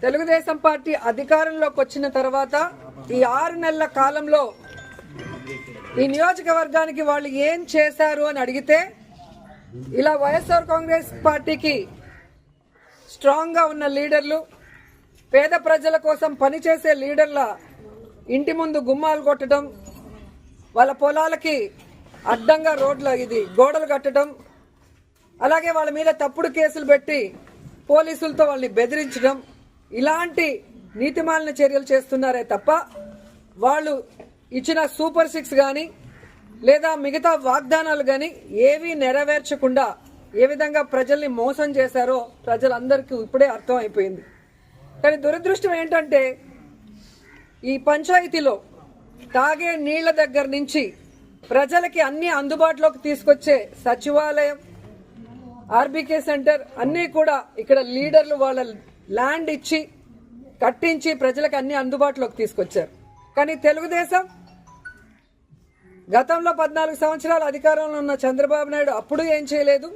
Telugu Desam party అధికారంలోకి వచ్చిన తర్వాత ఈ 6 నెలల కాలంలో ఈ నియోజకవర్గానికి వాళ్ళు ఏం చేశారు అని అడిగితే ఇలా వైఎస్ఆర్ కాంగ్రెస్ పార్టీకి స్ట్రాంగ్ గా ఉన్న లీడర్లు, పేద ప్రజల కోసం పనిచేసే లీడర్ల ఇంటి ముందు గుమ్మాలు కొట్టడం, వాళ్ళ పొలాలకి అడ్డంగా గోడలు కట్టడం, అలాగే వాళ్ళ మీద తప్పుడు కేసులు పెట్టి పోలీసులతో వాళ్ళని బెదిరించడం, ఇలాంటి నీతిమాలిన చర్యలు చేస్తున్నారే తప్ప వాళ్ళు ఇచ్చిన సూపర్ 6 కానీ లేదా మిగతా వాగ్దానాలు కానీ ఏవీ నెరవేర్చకుండా ఏ విధంగా ప్రజల్ని మోసం చేశారో ప్రజలందరికీ ఇప్పుడే అర్థం అయిపోయింది. కానీ దురదృష్టం ఏంటంటే ఈ పంచాయతీలో తాగే నీళ్ల దగ్గర నుంచి ప్రజలకి అన్ని అందుబాటులోకి తీసుకొచ్చే సచివాలయం, ఆర్బీకే సెంటర్ అన్నీ కూడా ఇక్కడ లీడర్లు వాళ్ళ ల్యాండ్ ఇచ్చి కట్టించి ప్రజలకు అన్ని అందుబాటులోకి తీసుకొచ్చారు. కానీ తెలుగుదేశం గతంలో 14 సంవత్సరాలు అధికారంలో ఉన్న చంద్రబాబు నాయుడు అప్పుడు ఏం చేయలేదు,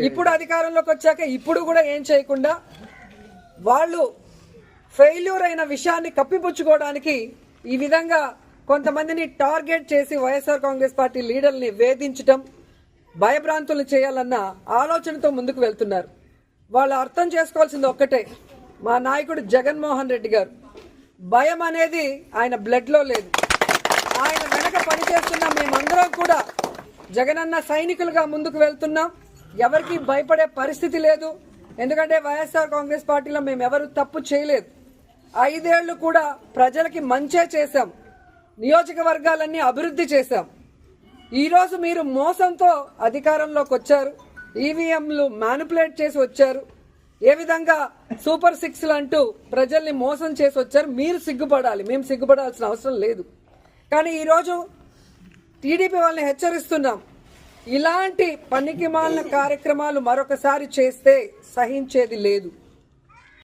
ఇప్పుడు అధికారంలోకి వచ్చాక ఇప్పుడు కూడా ఏం చేయకుండా వాళ్ళు ఫెయిల్యూర్ అయిన విషయాన్ని కప్పిపుచ్చుకోవడానికి ఈ విధంగా కొంతమందిని టార్గెట్ చేసి వైఎస్ఆర్ కాంగ్రెస్ పార్టీ లీడర్ని వేధించడం, భయభ్రాంతులు చేయాలన్న ఆలోచనతో ముందుకు వెళ్తున్నారు. వాళ్ళు అర్థం చేసుకోవాల్సింది ఒక్కటే, మా నాయకుడు జగన్మోహన్ రెడ్డి గారు భయం అనేది ఆయన బ్లడ్ లో లేదు. ఆయన వెనక పనిచేస్తున్న మేమందరం కూడా జగనన్న సైనికులుగా ముందుకు వెళ్తున్నాం. ఎవరికి భయపడే పరిస్థితి లేదు. ఎందుకంటే వైఎస్ఆర్ కాంగ్రెస్ పార్టీలో మేము ఎవరు తప్పు చేయలేదు. 5 ఏళ్లు కూడా ప్రజలకి మంచే చేశాం, నియోజకవర్గాలన్నీ అభివృద్ధి చేశాం. ఈరోజు మీరు మోసంతో అధికారంలోకి వచ్చారు, ఈవీఎంలు మ్యానిపులేట్ చేసి వచ్చారు, ఏ విధంగా సూపర్ 6లు అంటూ ప్రజల్ని మోసం చేసి వచ్చారు. మీరు సిగ్గుపడాలి, మేము సిగ్గుపడాల్సిన అవసరం లేదు. కానీ ఈరోజు టీడీపీ వాళ్ళని హెచ్చరిస్తున్నాం, ఇలాంటి పనికిమాలిన కార్యక్రమాలు మరొకసారి చేస్తే సహించేది లేదు.